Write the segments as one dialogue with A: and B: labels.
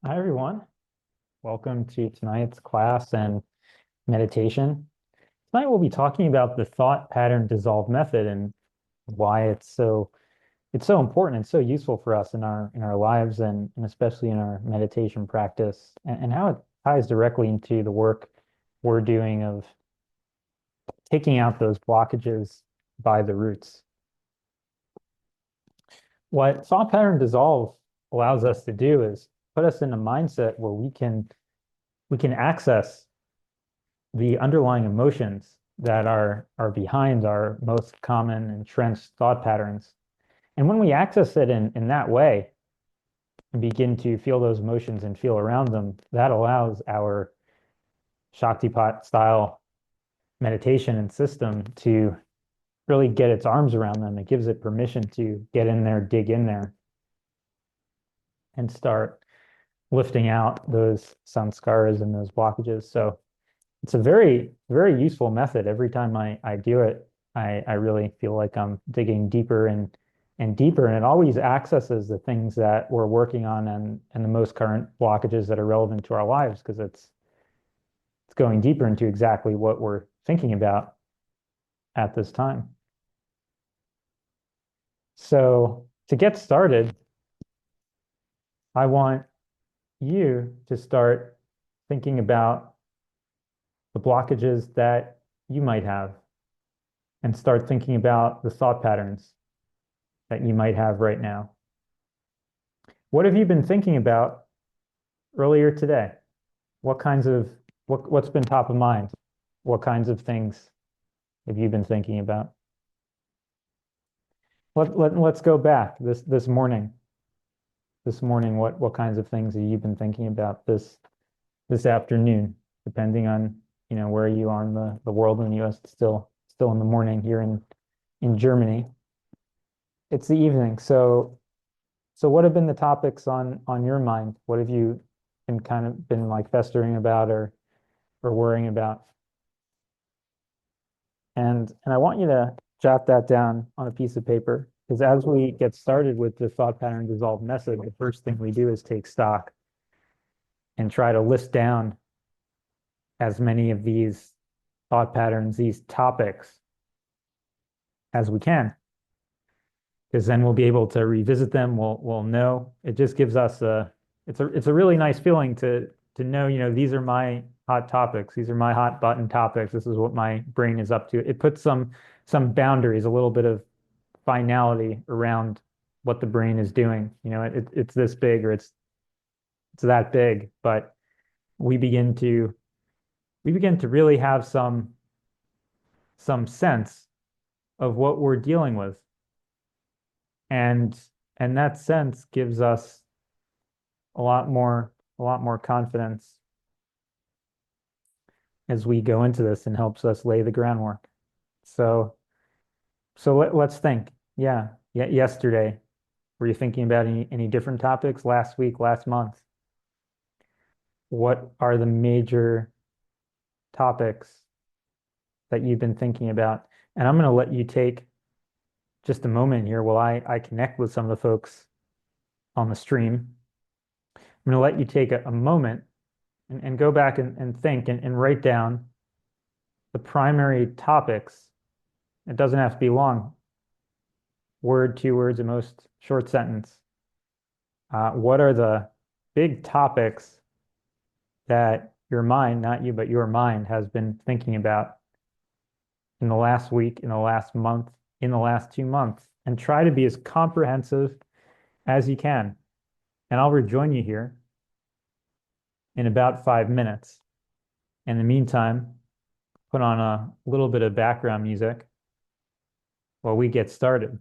A: Hi, everyone. Welcome to tonight's class and meditation. Tonight we'll be talking about the thought pattern dissolve method and why it's so important and so useful for us in our lives and especially in our meditation practice and how it ties directly into the work we're doing of taking out those blockages by the roots. What thought pattern dissolve allows us to do is put us in a mindset where we can access the underlying emotions that are behind our most common entrenched thought patterns. And when we access it in that way and begin to feel those emotions and feel around them, that allows our Shaktipat style meditation and system to really get its arms around them. It gives it permission to get in there, dig in there, and start lifting out those sanskaras and those blockages. So it's a very, very useful method. Every time I do it, I really feel like I'm digging deeper and deeper, and it always accesses the things that we're working on and the most current blockages that are relevant to our lives because it's going deeper into exactly what we're thinking about at this time. So to get started, I want you to start thinking about the blockages that you might have and start thinking about the thought patterns that you might have right now. What have you been thinking about earlier today? What kinds of what's been top of mind? What kinds of things have you been thinking about? Let's go back this morning. This morning, what kinds of things have you been thinking about this afternoon, depending on, where you are in the world in the US, it's still in the morning here in Germany. It's the evening. So what have been the topics on your mind? What have you been like festering about or worrying about? And I want you to jot that down on a piece of paper because as we get started with the thought pattern dissolve method, the first thing we do is take stock and try to list down as many of these thought patterns, these topics as we can, because then we'll be able to revisit them. We'll know. It just gives us it's a really nice feeling to know, these are my hot topics. These are my hot button topics. This is what my brain is up to. It puts some boundaries, a little bit of finality around what the brain is doing. It's this big or it's that big, but we begin to we begin to really have some sense of what we're dealing with. And and that sense gives us a lot more confidence as we go into this and helps us lay the groundwork. So let's think. Yeah, yesterday, were you thinking about any different topics last week, last month? What are the major topics that you've been thinking about? And I'm going to let you take just a moment here while I connect with some of the folks on the stream. I'm going to let you take a moment and go back and think and write down the primary topics. It doesn't have to be long, word, 2 words, at most short sentence. What are the big topics that your mind, not you, but your mind has been thinking about in the last week, in the last month, in the last 2 months? And try to be as comprehensive as you can. And I'll rejoin you here in about 5 minutes. In the meantime, put on a little bit of background music while we get started.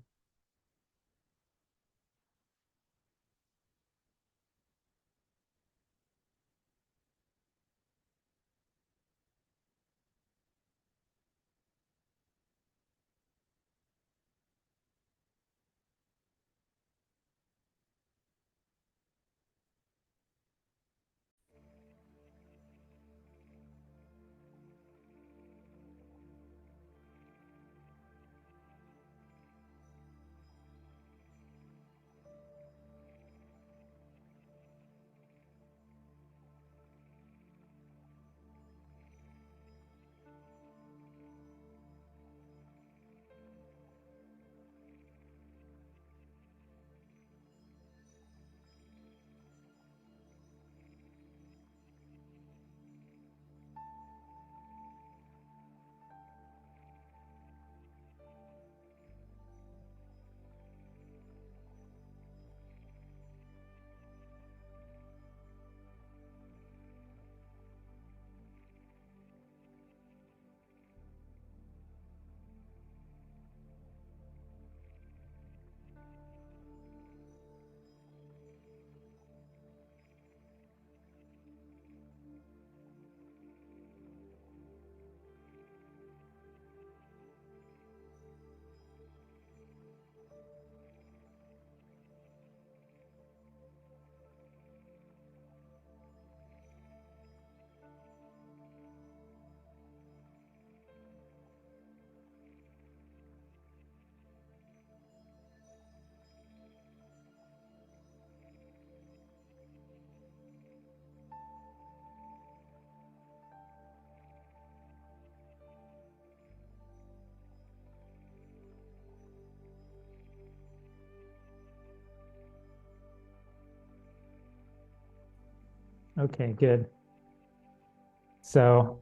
A: Okay, good. So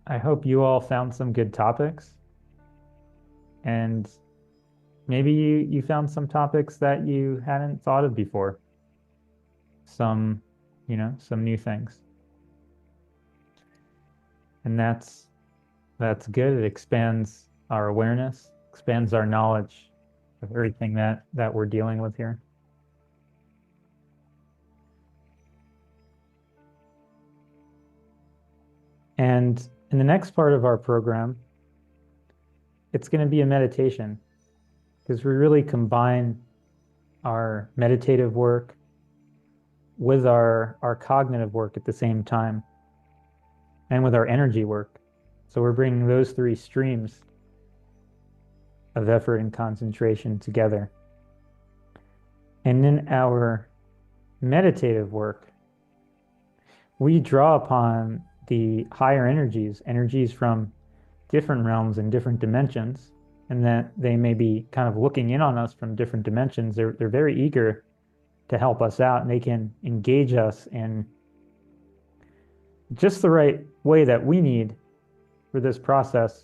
A: I hope you all found some good topics, and maybe you found some topics that you hadn't thought of before. Some, some new things. And that's good. It expands our awareness, expands our knowledge of everything that we're dealing with here. And in the next part of our program, it's going to be a meditation because we really combine our meditative work with our cognitive work at the same time and with our energy work. So we're bringing those three streams of effort and concentration together. And in our meditative work, we draw upon the higher energies, energies from different realms and different dimensions, and that they may be kind of looking in on us from different dimensions. They're very eager to help us out, and they can engage us in just the right way that we need for this process.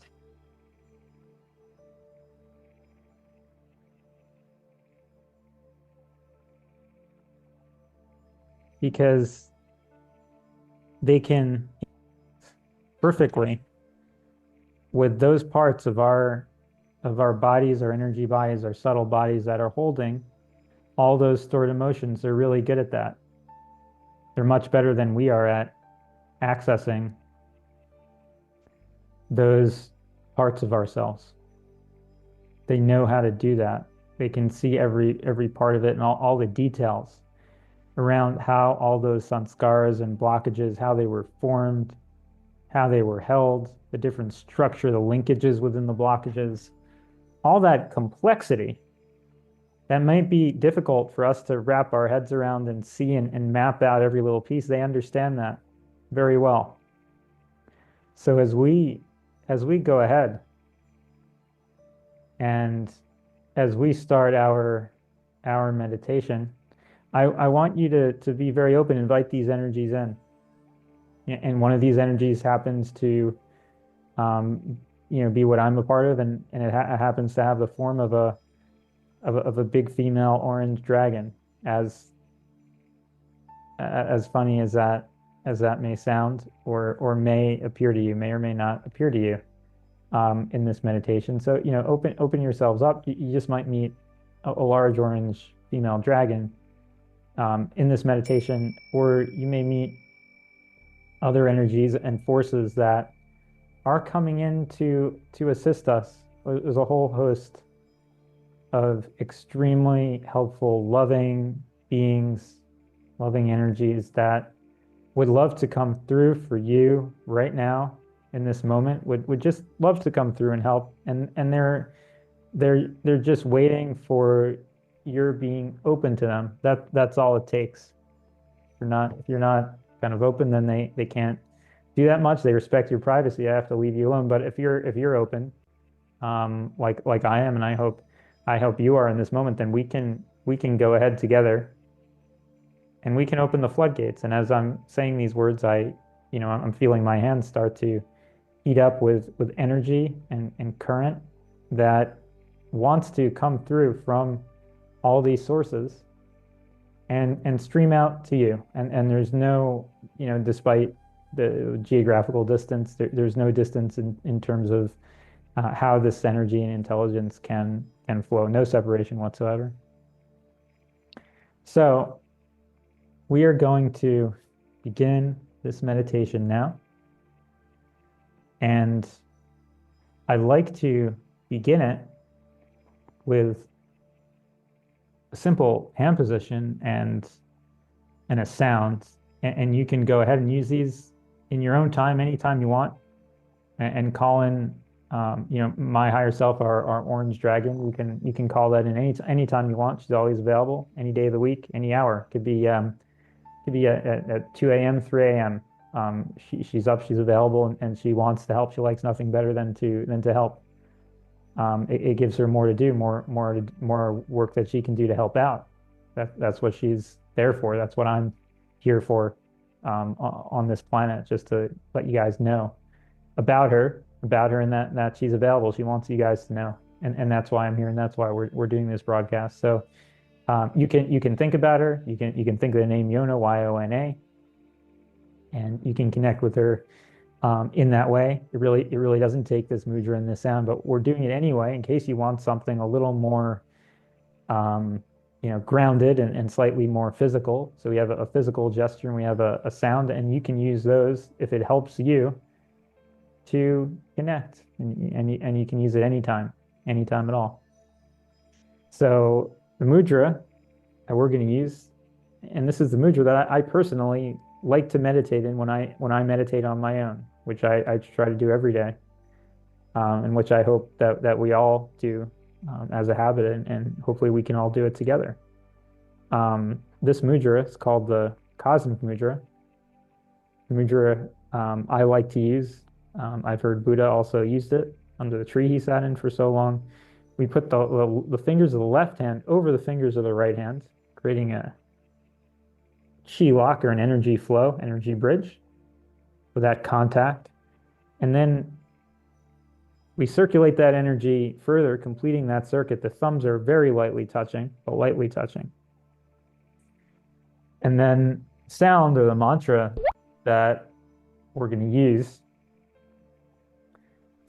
A: Because they can perfectly with those parts of our bodies, our energy bodies, our subtle bodies that are holding all those stored emotions. They're really good at that. They're much better than we are at accessing those parts of ourselves. They know how to do that. They can see every part of it and all the details around how all those sanskaras and blockages, how they were formed, how they were held, the different structure, the linkages within the blockages, all that complexity that might be difficult for us to wrap our heads around and see and map out every little piece. They understand that very well. So as we go ahead and as we start our meditation, I want you to be very open, invite these energies in. And one of these energies happens to be what I'm a part of, and it happens to have the form of a big female orange dragon. As funny as that may sound, or may appear to you, may or may not appear to you in this meditation. So open yourselves up. You just might meet a large orange female dragon in this meditation, or you may meet other energies and forces that are coming in to assist us. There's a whole host of extremely helpful, loving beings, loving energies that would love to come through for you right now in this moment, would just love to come through and help. And they're just waiting for your being open to them. That's all it takes. If you're not kind of open, then they can't do that much. They respect your privacy. I have to leave you alone. But if you're open, like I am, and I hope you are in this moment, then we can go ahead together and we can open the floodgates. And as I'm saying these words, I'm feeling my hands start to heat up with energy and current that wants to come through from all these sources and stream out to you. And there's no, despite the geographical distance, there's no distance in terms of how this energy and intelligence can flow. No separation whatsoever. So we are going to begin this meditation now. And I'd like to begin it with a simple hand position and a sound. And you can go ahead and use these in your own time, anytime you want, and call in my higher self, our orange dragon. You can call that in any time you want. She's always available, any day of the week, any hour. Could be at 2 a.m., 3 a.m. She's up, she's available, and she wants to help. She likes nothing better than to help. It gives her more to do, more work that she can do to help out. That's what she's there for. That's what I'm here for on this planet, just to let you guys know about her, and that she's available. She wants you guys to know, and that's why I'm here, and that's why we're doing this broadcast. So you can think about her. You can think of the name Yona, Yona, and you can connect with her in that way. It really doesn't take this mudra and this sound, but we're doing it anyway in case you want something a little more um, grounded and slightly more physical. So we have a physical gesture and we have a sound, and you can use those if it helps you to connect, and you can use it anytime at all. So the mudra that we're going to use, and this is the mudra that I personally like to meditate in when I meditate on my own, which I try to do every day, and which I hope that we all do as a habit, and hopefully we can all do it together. This mudra is called the cosmic mudra. The mudra I like to use. I've heard Buddha also used it under the tree he sat in for so long. We put the fingers of the left hand over the fingers of the right hand, creating a chi lock, or an energy flow, energy bridge with that contact. And then we circulate that energy further, completing that circuit. The thumbs are very lightly touching, but lightly touching. And then sound, or the mantra that we're going to use, is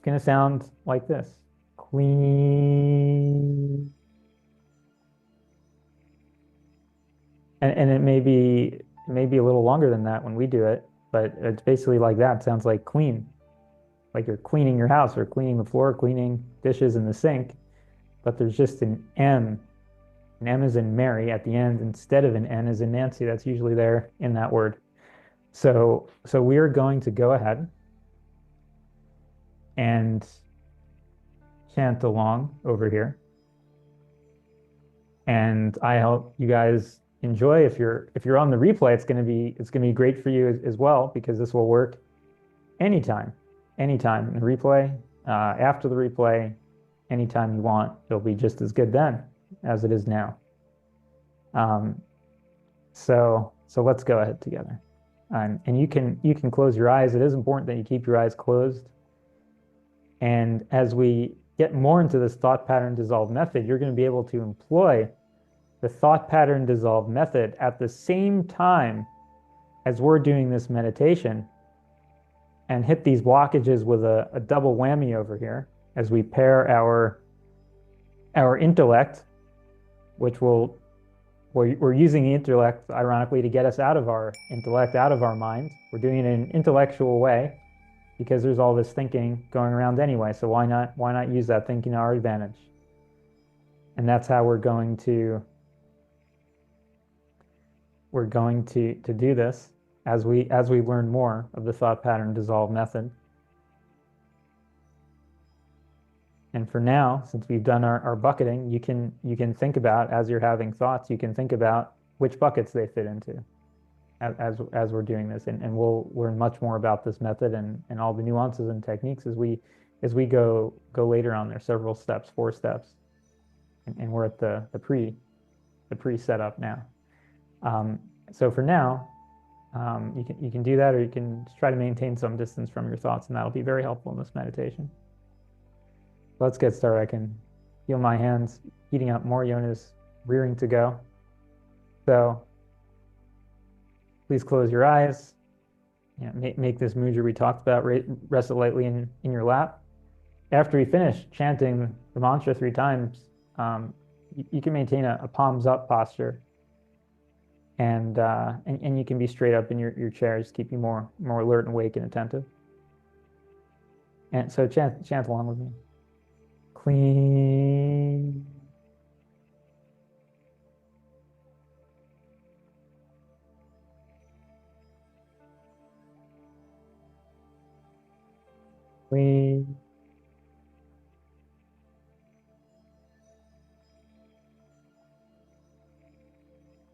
A: going to sound like this. Clean. And it may be a little longer than that when we do it, but it's basically like that. It sounds like clean, like you're cleaning your house or cleaning the floor, cleaning dishes in the sink, but there's just an M. An M is in Mary at the end instead of an N as in Nancy. That's usually there in that word. So we are going to go ahead and chant along over here. And I hope you guys enjoy. If you're on the replay, it's gonna be great for you as well, because this will work anytime in the replay, after the replay, anytime you want. It'll be just as good then as it is now. So let's go ahead together. And you can close your eyes. It is important that you keep your eyes closed. And as we get more into this thought pattern dissolve method, you're going to be able to employ the thought pattern dissolve method at the same time as we're doing this meditation, and hit these blockages with a double whammy over here as we pair our intellect, which we're using the intellect, ironically, to get us out of our intellect, out of our mind. We're doing it in an intellectual way because there's all this thinking going around anyway. So why not use that thinking to our advantage? And that's how we're going to do this as we learn more of the thought pattern dissolve method. And for now, since we've done our bucketing, you can think about, as you're having thoughts, you can think about which buckets they fit into as we're doing this. And we'll learn much more about this method and all the nuances and techniques as we go later on. There's several steps, 4 steps. And we're at the pre setup now. So for now, you can do that, or you can just try to maintain some distance from your thoughts, and that'll be very helpful in this meditation. Let's get started. I can feel my hands heating up more. Yona's rearing to go. So please close your eyes. Make this mudra we talked about, rest it lightly in your lap. After we finish chanting the mantra 3 times, you can maintain a palms up posture, and you can be straight up in your chair, just keep you more alert and awake and attentive. And so chant along with me. Clean. Clean.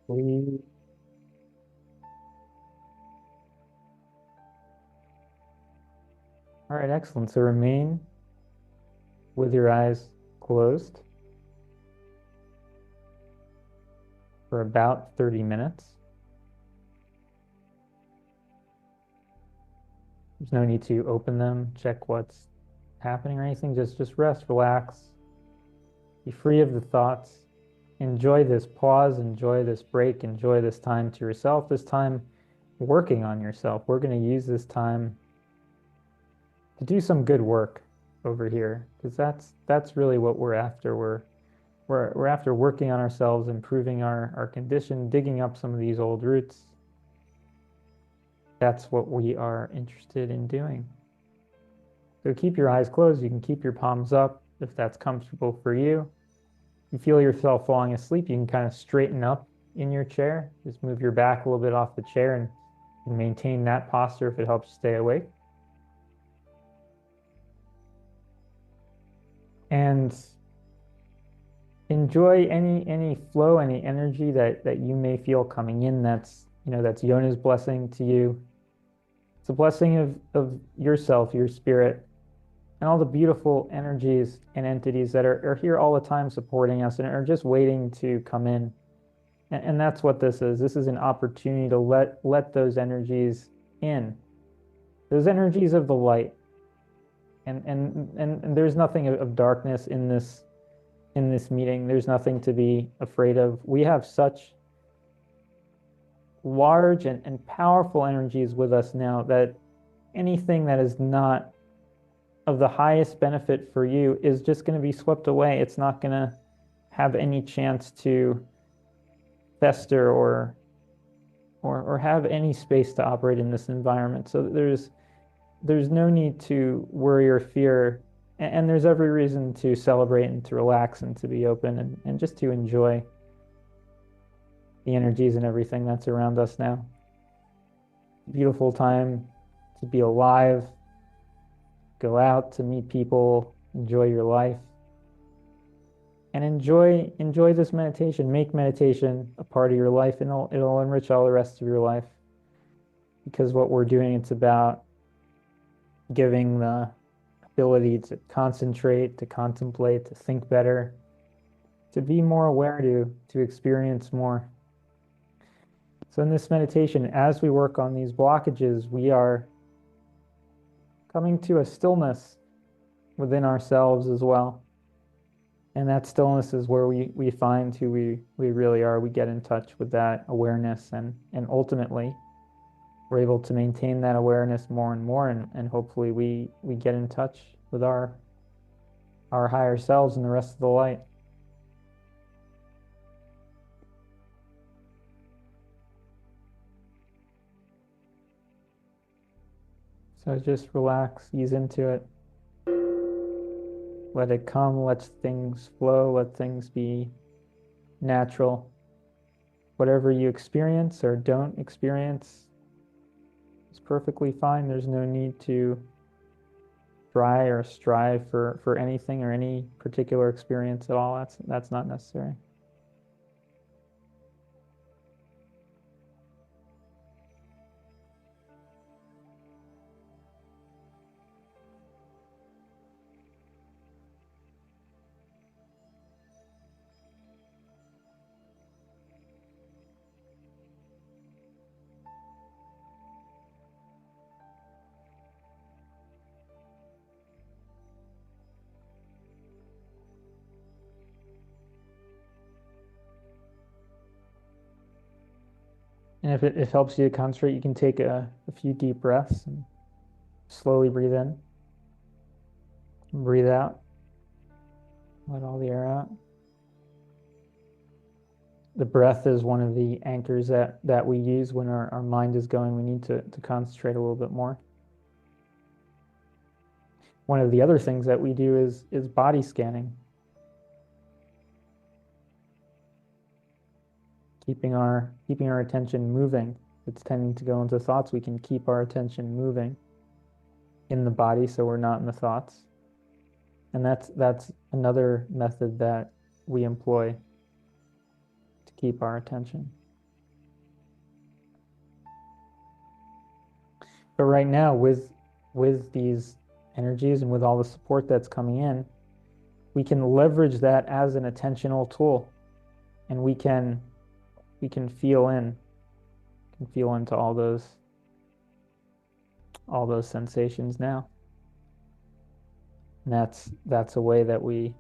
A: Clean. All right, excellent. So remain with your eyes closed for about 30 minutes. There's no need to open them, check what's happening or anything. Just rest, relax, be free of the thoughts. Enjoy this pause, enjoy this break, enjoy this time to yourself, this time working on yourself. We're going to use this time to do some good work over here because that's really what we're after. We're after working on ourselves, improving our condition, digging up some of these old roots. That's what we are interested in doing. So keep your eyes closed. You can keep your palms up if that's comfortable for you. If you feel yourself falling asleep, you can kind of straighten up in your chair. Just move your back a little bit off the chair and maintain that posture if it helps you stay awake. And enjoy any flow, any energy that you may feel coming in. That's Yona's blessing to you. It's a blessing of yourself, your spirit, and all the beautiful energies and entities that are here all the time supporting us and are just waiting to come in. And that's what this is. This is an opportunity to let those energies in. Those energies of the light. And there's nothing of darkness in this meeting. There's nothing to be afraid of. We have such large and powerful energies with us now that anything that is not of the highest benefit for you is just going to be swept away. It's not going to have any chance to fester or have any space to operate in this environment. So there's no need to worry or fear, and there's every reason to celebrate and to relax and to be open and just to enjoy the energies and everything that's around us now. Beautiful time to be alive, go out to meet people, enjoy your life, and enjoy this meditation. Make meditation a part of your life, and it'll enrich all the rest of your life. Because what we're doing, it's about giving the ability to concentrate, to contemplate, to think better, to be more aware, to experience more. So in this meditation, as we work on these blockages, we are coming to a stillness within ourselves as well. And that stillness is where we find who we really are. We get in touch with that awareness, and ultimately we're able to maintain that awareness more and more, and hopefully we get in touch with our higher selves and the rest of the light. So just relax, ease into it. Let it come, let things flow, let things be natural. Whatever you experience or don't experience is perfectly fine. There's no need to try or strive for anything or any particular experience at all. That's not necessary. And if it helps you to concentrate, you can take a few deep breaths and slowly breathe in, breathe out, let all the air out. The breath is one of the anchors that we use when our mind is going. We need to concentrate a little bit more. One of the other things that we do is body scanning. Keeping our attention moving. If it's tending to go into thoughts, we can keep our attention moving in the body so we're not in the thoughts. And that's another method that we employ to keep our attention. But right now, with these energies and with all the support that's coming in, we can leverage that as an attentional tool, and we can feel into all those all those sensations now. And that's a way that we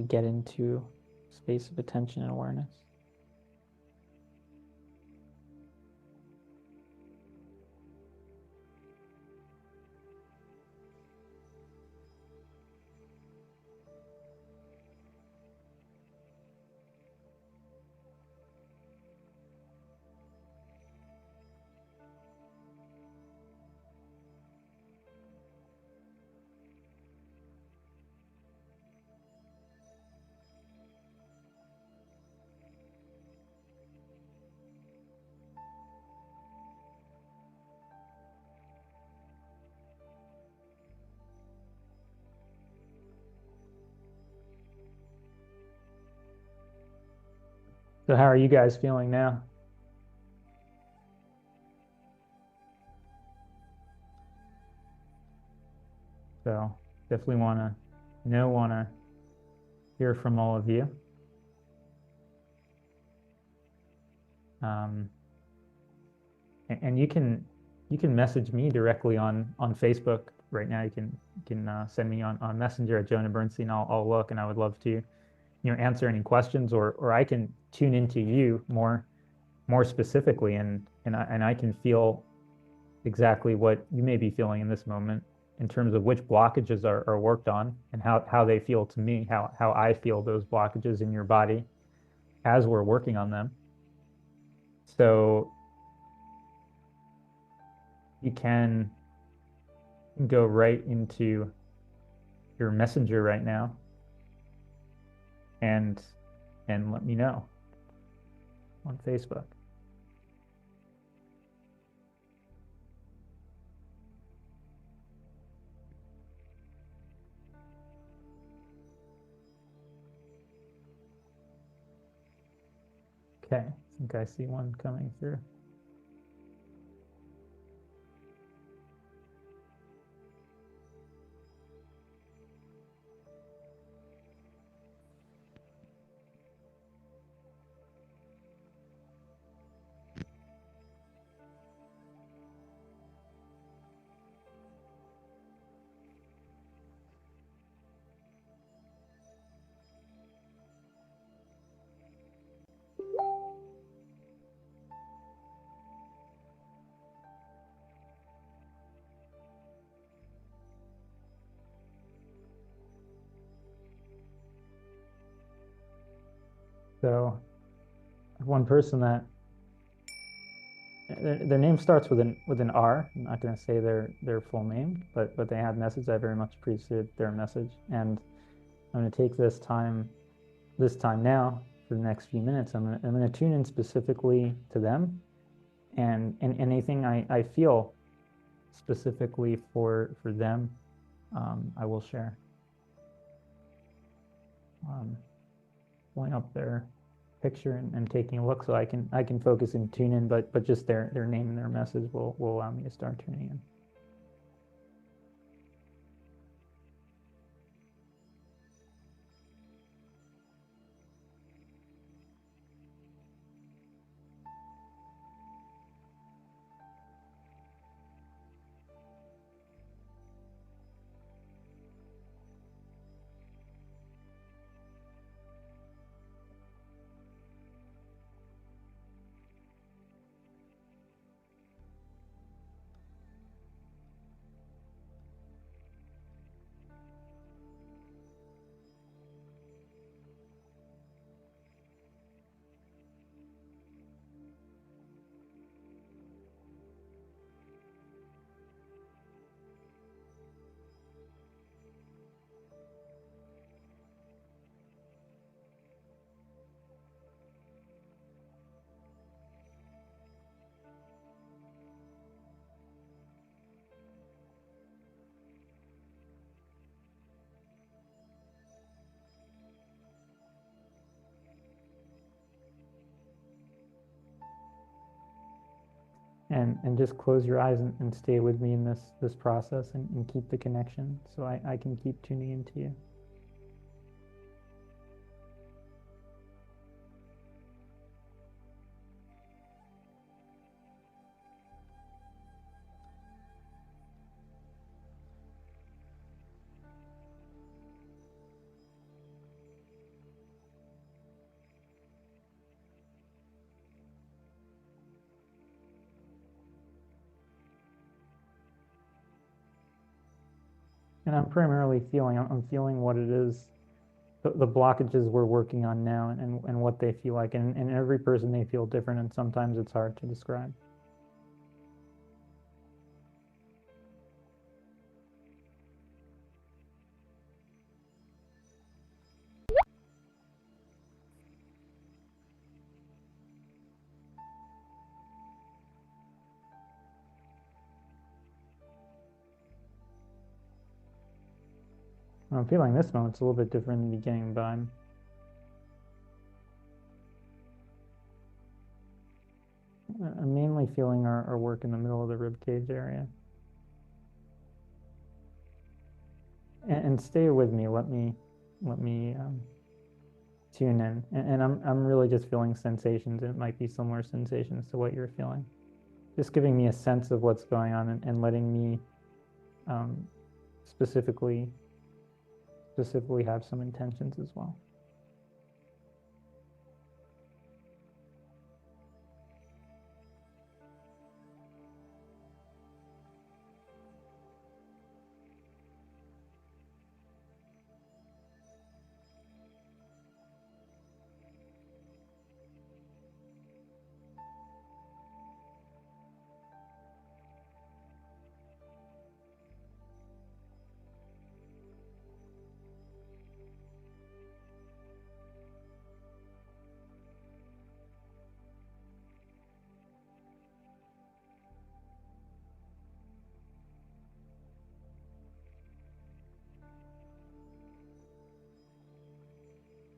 A: get into space of attention and awareness. So how are you guys feeling now? So definitely want to hear from all of you. Um, and you can message me directly on Facebook right now. You can send me on Messenger at Jonah Bernstein. I'll look, and I would love to answer any questions, or I can tune into you more specifically, and I can feel exactly what you may be feeling in this moment in terms of which blockages are worked on and how they feel to me, how I feel those blockages in your body as we're working on them. So you can go right into your messenger right now and let me know on Facebook. Okay, I think I see one coming through. So one person that their name starts with an R. I'm not going to say their full name, but they have message. I very much appreciate their message, and I'm going to take this time now for the next few minutes. I'm going to tune in specifically to them, and anything I feel specifically for them, I will share. Pulling up their picture and taking a look so I can focus and tune in, but just their name and their message will allow me to start tuning in. And just close your eyes and stay with me in this process and keep the connection so I can keep tuning into you. And I'm primarily feeling, I'm feeling what it is, the blockages we're working on now and what they feel like. And every person, they feel different, and sometimes it's hard to describe. I'm feeling this moment's a little bit different in the beginning, but I'm mainly feeling our work in the middle of the rib cage area. And stay with me. Let me tune in. And I'm really just feeling sensations. It might be similar sensations to what you're feeling. Just giving me a sense of what's going on, and letting me um, specifically have some intentions as well.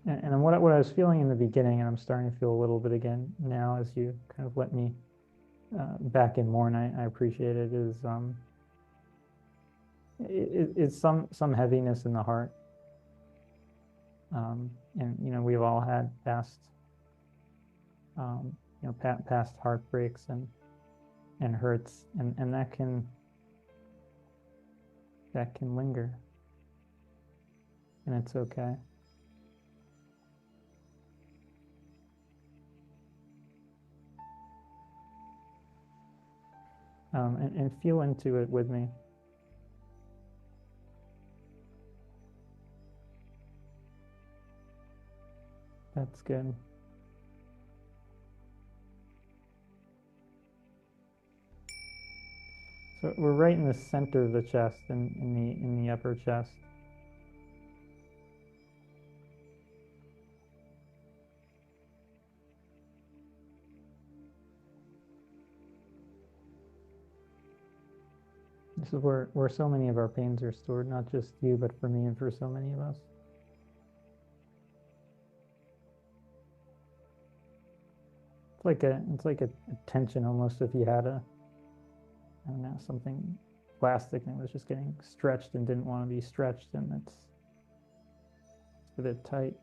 A: And what I was feeling in the beginning, and I'm starting to feel a little bit again now as you kind of let me back in more, and I appreciate it, is some heaviness in the heart. And we've all had past past heartbreaks and hurts, and that can linger, and it's okay. And feel into it with me. That's good. So we're right in the center of the chest, in the upper chest. This is where so many of our pains are stored, not just you, but for me and for so many of us. It's like a tension almost, if you had I don't know, something plastic and it was just getting stretched and didn't want to be stretched, and it's a bit tight.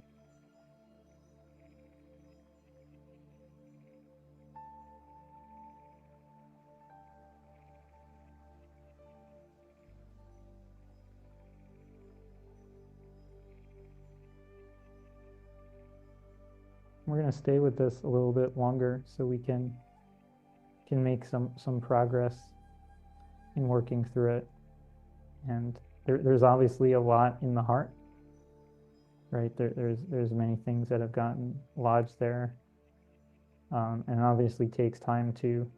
A: We're going to stay with this a little bit longer so we can make some progress in working through it. And there's obviously a lot in the heart, right? There's many things that have gotten lodged there, and it obviously takes time to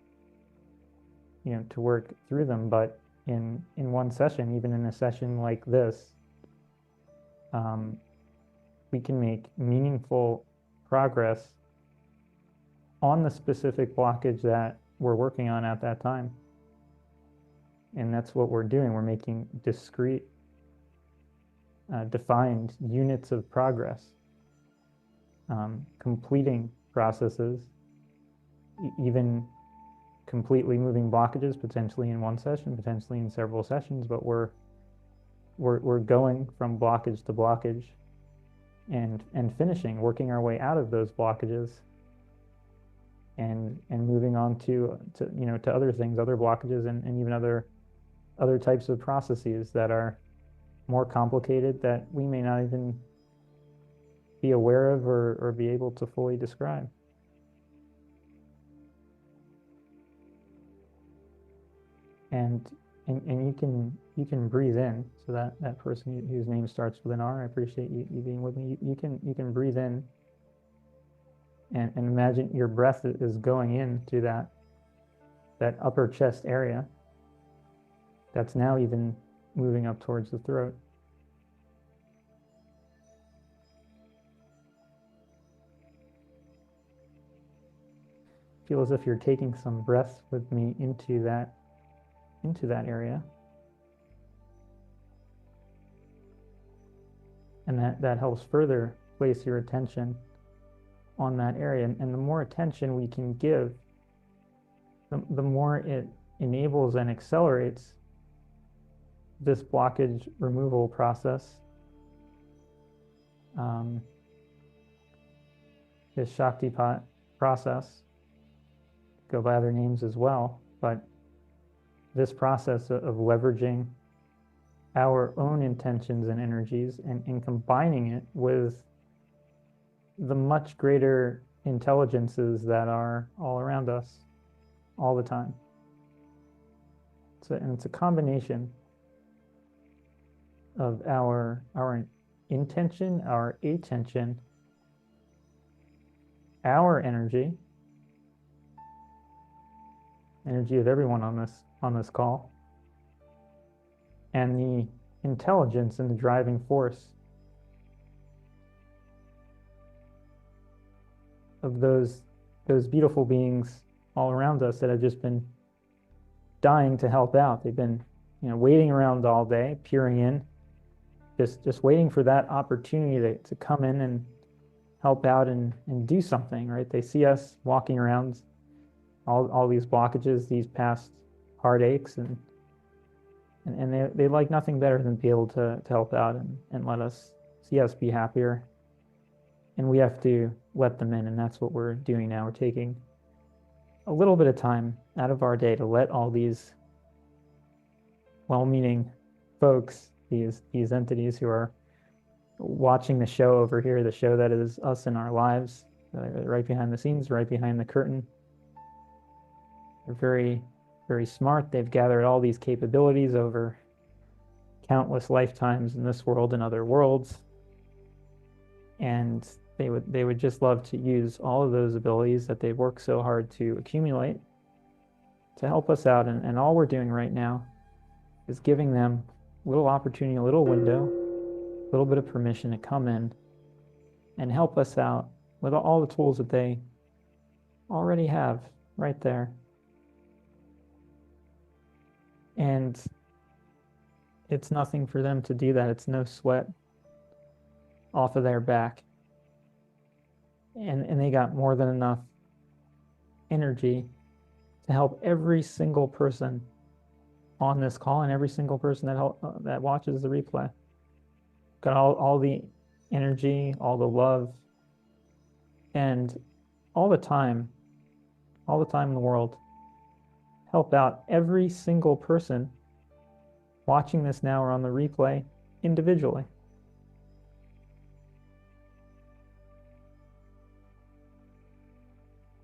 A: to work through them. But in one session, even in a session like this, we can make meaningful progress on the specific blockage that we're working on at that time. And that's what we're doing. We're making discrete, defined units of progress, completing processes, even completely moving blockages, potentially in one session, potentially in several sessions, but we're going from blockage to blockage and finishing, working our way out of those blockages and moving on to other things, other blockages, and even other types of processes that are more complicated, that we may not even be aware of or be able to fully describe. And you can you can breathe in. So that person whose name starts with an R, I appreciate you being with me. You can breathe in and imagine your breath is going into that upper chest area that's now even moving up towards the throat. Feel as if you're taking some breath with me into that area. And that helps further place your attention on that area. And the more attention we can give, the more it enables and accelerates this blockage removal process, this Shaktipat process, go by other names as well, but this process of leveraging our own intentions and energies and combining it with the much greater intelligences that are all around us all the time. And it's a combination of our intention, our attention, our energy of everyone on this call, and the intelligence and the driving force of those beautiful beings all around us that have just been dying to help out. They've been, waiting around all day, peering in, just waiting for that opportunity to come in and help out and do something, right? They see us walking around all these blockages, these past heartaches, and they like nothing better than be able to help out and let us see us be happier. And we have to let them in, and that's what we're doing now. We're taking a little bit of time out of our day to let all these well-meaning folks, these entities who are watching the show over here, the show that is us in our lives, right behind the scenes, right behind the curtain. They're very, very smart. They've gathered all these capabilities over countless lifetimes in this world and other worlds. And they would just love to use all of those abilities that they've worked so hard to accumulate to help us out. And all we're doing right now is giving them a little opportunity, a little window, a little bit of permission to come in and help us out with all the tools that they already have right there. And it's nothing for them to do that. It's no sweat off of their back. And they got more than enough energy to help every single person on this call and every single person that watches the replay. Got all the energy, all the love, and all the time in the world. Help out every single person watching this now or on the replay individually.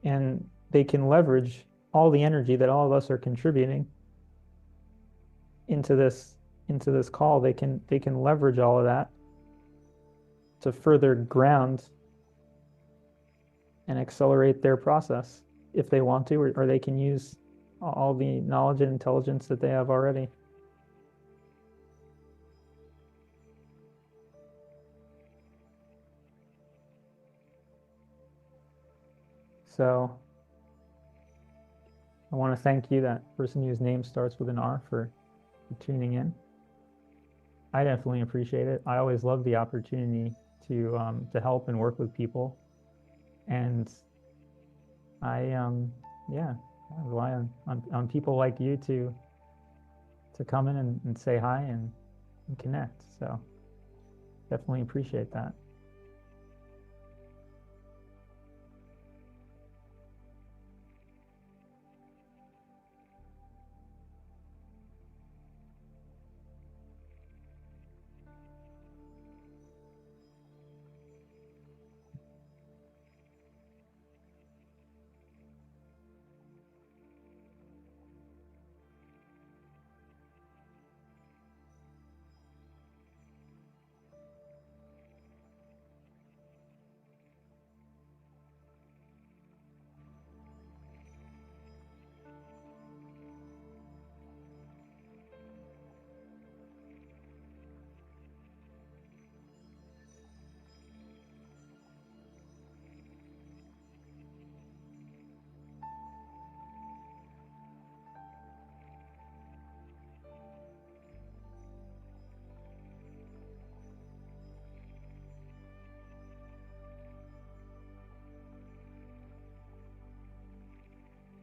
A: And they can leverage all the energy that all of us are contributing into this call. They can leverage all of that to further ground and accelerate their process if they want to, or they can use all the knowledge and intelligence that they have already. So I want to thank you, that person whose name starts with an R, for tuning in. I definitely appreciate it. I always love the opportunity to help and work with people, and I rely on people like you to come in and say hi and connect. So definitely appreciate that.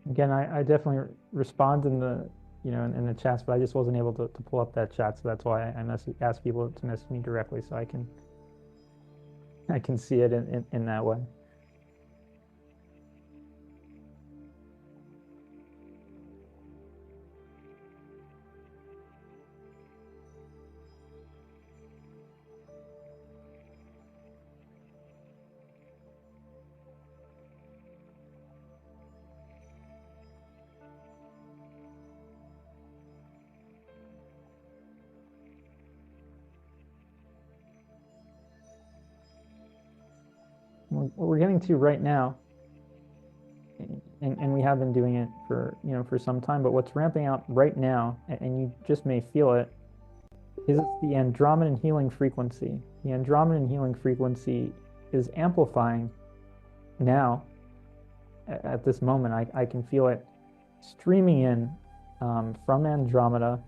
A: Again, I definitely respond in the, in the chats, but I just wasn't able to pull up that chat, so that's why I ask people to message me directly so I can see it in that way. What we're getting to right now, and we have been doing it for some time, but what's ramping out right now, and you just may feel it, is the Andromedan healing frequency. The Andromedan healing frequency is amplifying now. At this moment, I can feel it streaming in from Andromeda,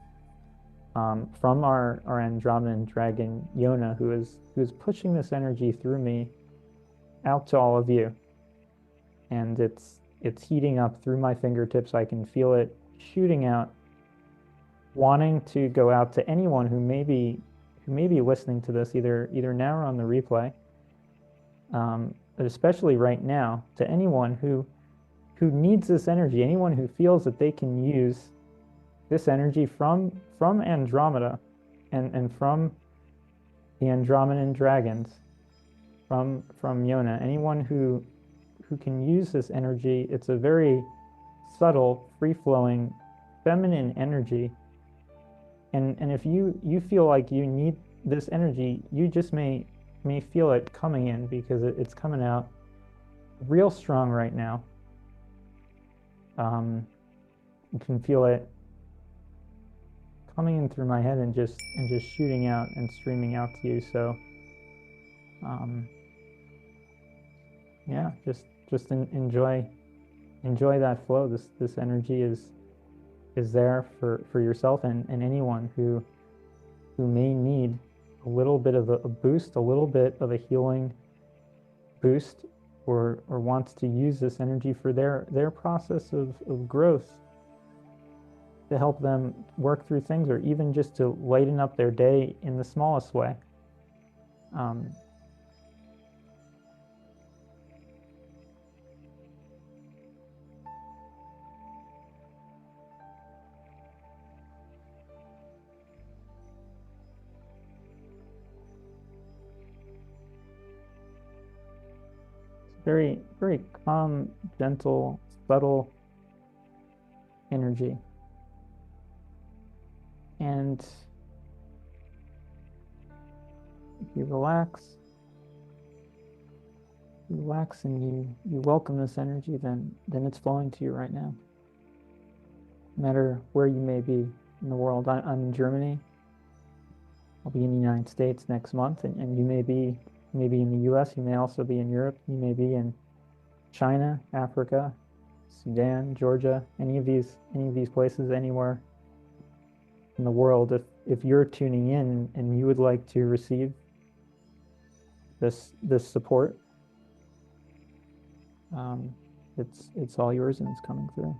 A: from our Andromedan dragon Yona, who is pushing this energy through me out to all of you, and it's heating up through my fingertips. I can feel it shooting out, wanting to go out to anyone who may be listening to this either now or on the replay, but especially right now, to anyone who needs this energy, anyone who feels that they can use this energy from Andromeda and from the Andromedan dragons, from Yona, anyone who can use this energy. It's a very subtle, free-flowing, feminine energy. And if you feel like you need this energy, you just may feel it coming in because it's coming out real strong right now. You can feel it coming in through my head and just shooting out and streaming out to you. So, yeah, just enjoy that flow. This energy is there for yourself and anyone who may need a little bit of a boost, a little bit of a healing boost, or wants to use this energy for their process of growth, to help them work through things, or even just to lighten up their day in the smallest way. Very, very calm, gentle, subtle energy. And if you relax and you welcome this energy, then it's flowing to you right now. No matter where you may be in the world. I'm in Germany. I'll be in the United States next month, and you may be in the US, you may also be in Europe, you may be in China, Africa, Sudan, Georgia, any of these places, anywhere in the world. If you're tuning in and you would like to receive this support, it's all yours and it's coming through.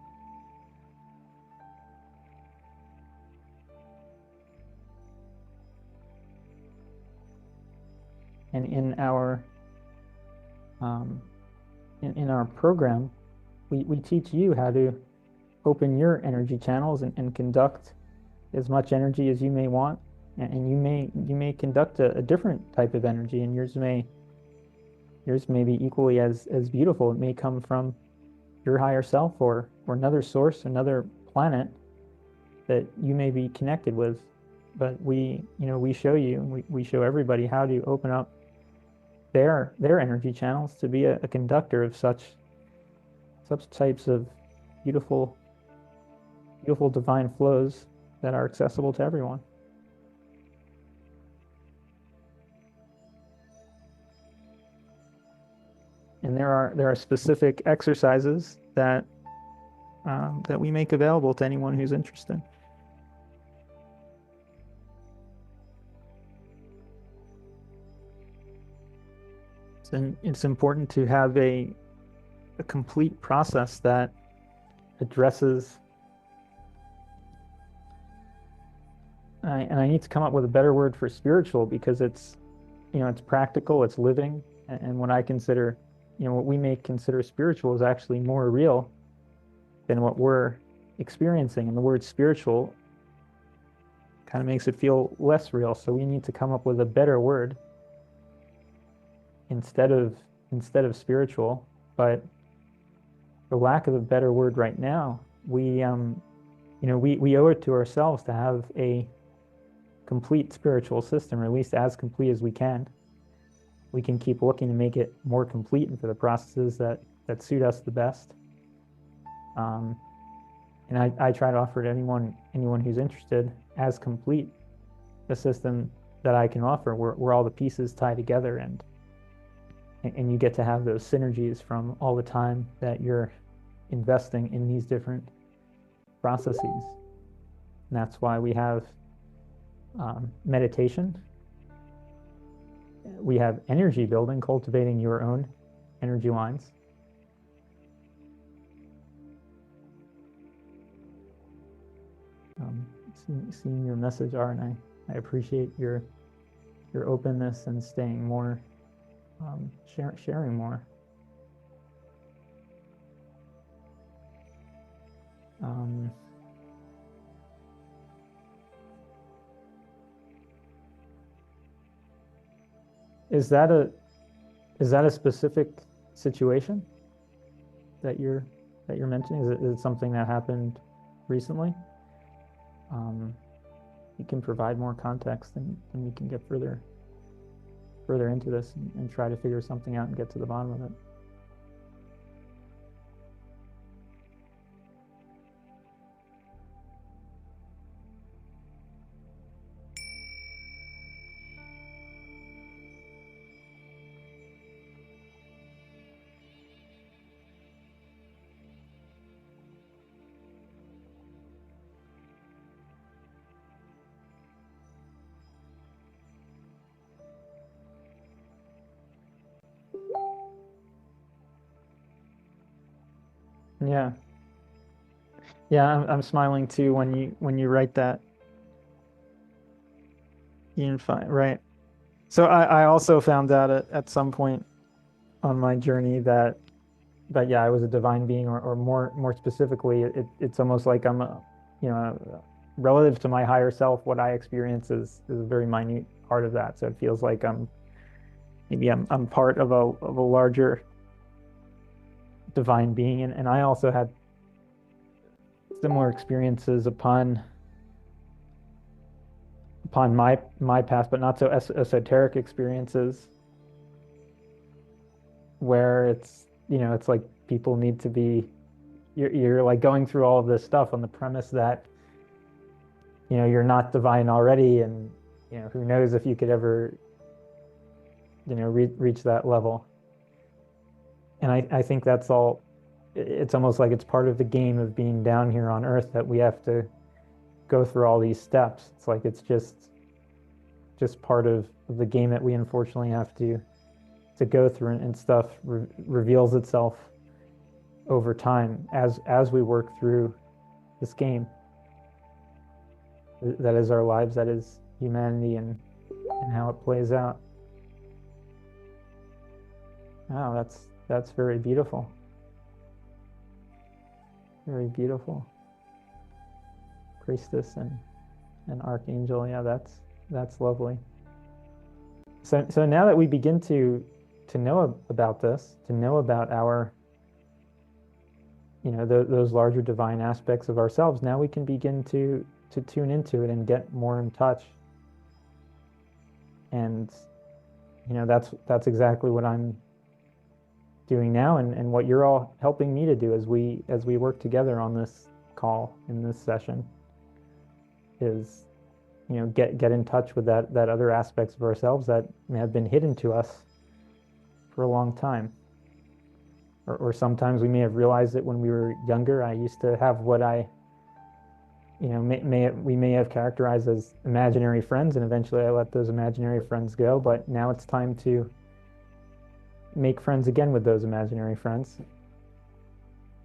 A: And in our program, we teach you how to open your energy channels and conduct as much energy as you may want, and you may conduct a different type of energy, and yours may be equally as beautiful. It may come from your higher self or another source, another planet that you may be connected with. But we show you, we show everybody how to open up their energy channels to be a conductor of such types of beautiful divine flows that are accessible to everyone. And there are specific exercises that we make available to anyone who's interested. And it's important to have a complete process that addresses, and I need to come up with a better word for spiritual, because it's, it's practical, it's living, and what I consider, what we may consider spiritual is actually more real than what we're experiencing. And the word spiritual kind of makes it feel less real. So we need to come up with a better word instead of spiritual. But for lack of a better word right now, we owe it to ourselves to have a complete spiritual system, or at least as complete as we can. We can keep looking to make it more complete and for the processes that suit us the best. And I try to offer to anyone who's interested as complete a system that I can offer, where all the pieces tie together, and you get to have those synergies from all the time that you're investing in these different processes. And that's why we have meditation. We have energy building, cultivating your own energy lines. Seeing your message, Art, and I appreciate your openness and staying more, sharing more. Is that a specific situation that you're mentioning? Is it something that happened recently? You can provide more context, and we can get further into this and try to figure something out and get to the bottom of it. Yeah. Yeah, I'm smiling too when you write that. Unify, right. So I also found out at some point on my journey that yeah, I was a divine being, or more specifically, it's almost like I'm relative to my higher self, what I experience is a very minute part of that. So it feels like I'm part of a larger divine being, and I also had similar experiences upon my past, but not so esoteric experiences, where it's like people need to be, you're like going through all of this stuff on the premise that you're not divine already, and who knows if you could ever reach that level. And I think that's all, it's almost like it's part of the game of being down here on Earth, that we have to go through all these steps. It's like it's just part of the game that we unfortunately have to go through, and stuff reveals itself over time as we work through this game. That is our lives, that is humanity, and how it plays out. Wow, that's very beautiful. Very beautiful. Priestess and archangel, yeah, that's lovely. So now that we begin to know about this, to know about our, those larger divine aspects of ourselves, now we can begin to tune into it and get more in touch. And that's exactly what I'm doing now, and what you're all helping me to do as we work together on this call, in this session, is get in touch with that other aspects of ourselves that have been hidden to us for a long time. Or sometimes we may have realized it when we were younger. I used to have what we may have characterized as imaginary friends, and eventually I let those imaginary friends go. But now it's time to make friends again with those imaginary friends.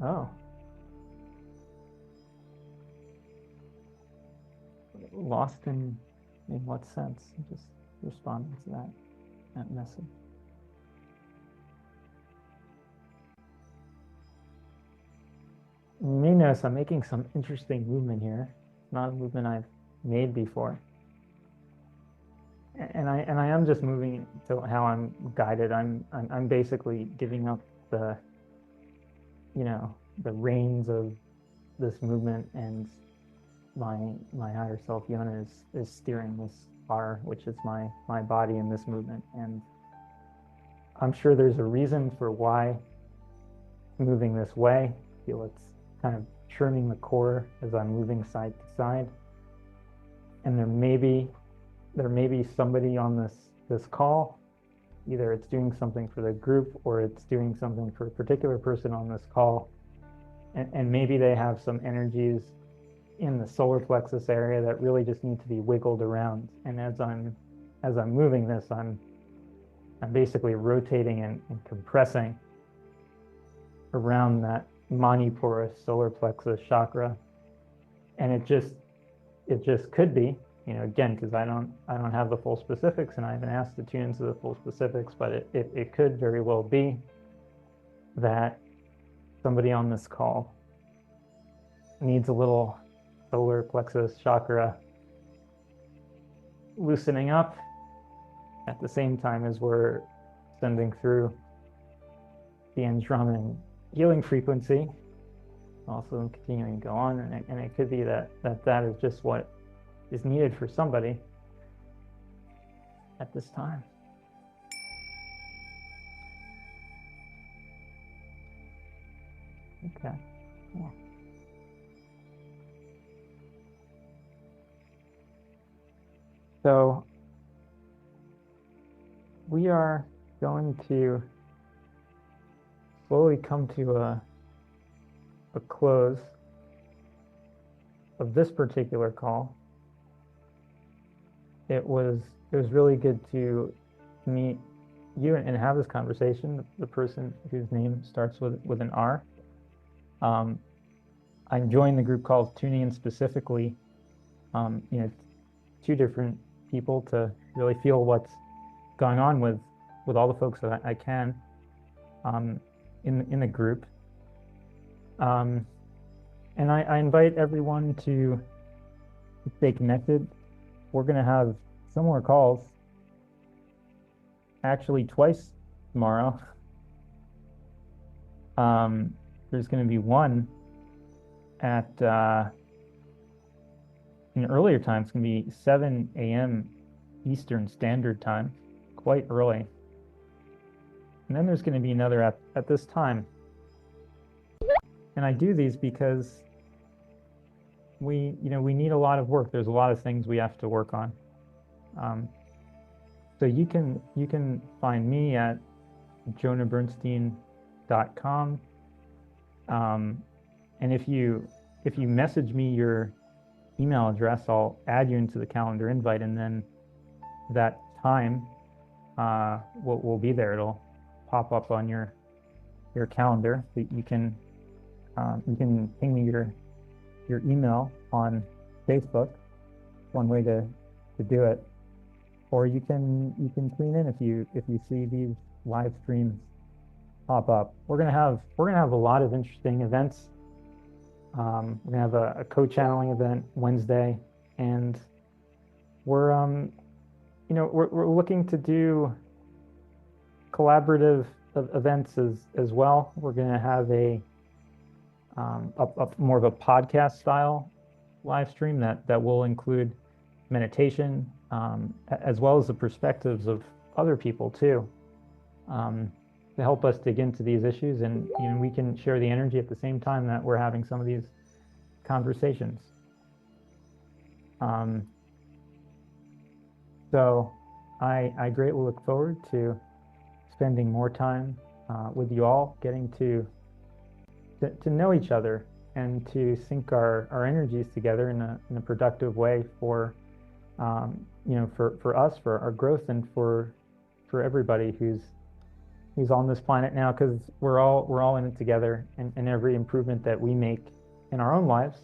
A: Oh, lost in what sense? Just responding to that message. You may notice I'm making some interesting movement here. Not a movement I've made before. And I am just moving to how I'm guided. I'm basically giving up the, the reins of this movement, and my higher self Yona is steering this bar, which is my body in this movement. And I'm sure there's a reason for why it's moving this way. I feel it's kind of churning the core as I'm moving side to side. And there may be somebody on this call. Either it's doing something for the group or it's doing something for a particular person on this call. And maybe they have some energies in the solar plexus area that really just need to be wiggled around. And as I'm moving this, I'm basically rotating and compressing around that Manipura solar plexus chakra. And it just could be, again, because I don't have the full specifics and I haven't asked to tune into the full specifics, but it could very well be that somebody on this call needs a little solar plexus chakra loosening up at the same time as we're sending through the Andromedan healing frequency, also continuing to go on. And it could be that is just what is needed for somebody at this time. Okay. Yeah. So we are going to slowly come to a close of this particular call. It was really good to meet you and have this conversation. The person whose name starts with an R. I joined the group called Tuning In specifically, two different people to really feel what's going on with all the folks that I can in the group. And I invite everyone to stay connected. We're going to have similar calls actually twice tomorrow. There's going to be one at in earlier time. It's going to be 7 a.m. Eastern Standard Time, quite early. And then there's going to be another at this time. And I do these because we need a lot of work. There's a lot of things we have to work on. So you can find me at jonahbernstein.com. And if you message me your email address, I'll add you into the calendar invite, and then that time will be there. It'll pop up on your calendar. You can ping me your email on Facebook. One way to do it, or you can tune in if you see these live streams pop up. We're gonna have a lot of interesting events. We're gonna have a co-channeling event Wednesday, and we're looking to do collaborative events as well. We're gonna have a more of a podcast style live stream that will include meditation, as well as the perspectives of other people too, to help us dig into these issues, and we can share the energy at the same time that we're having some of these conversations. So I greatly look forward to spending more time with you all, getting to know each other and to sync our energies together in a productive way for for us, for our growth, and for everybody who's who's on this planet now, because we're all in it together, and every improvement that we make in our own lives,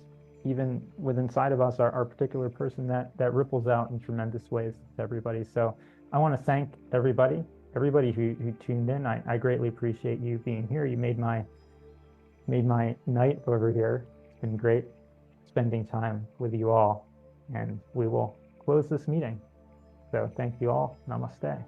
A: even within inside of us, our particular person, that ripples out in tremendous ways to everybody. So I want to thank everybody who tuned in. I greatly appreciate you being here. You made my night over here. It's been great spending time with you all, and we will close this meeting. So thank you all. Namaste.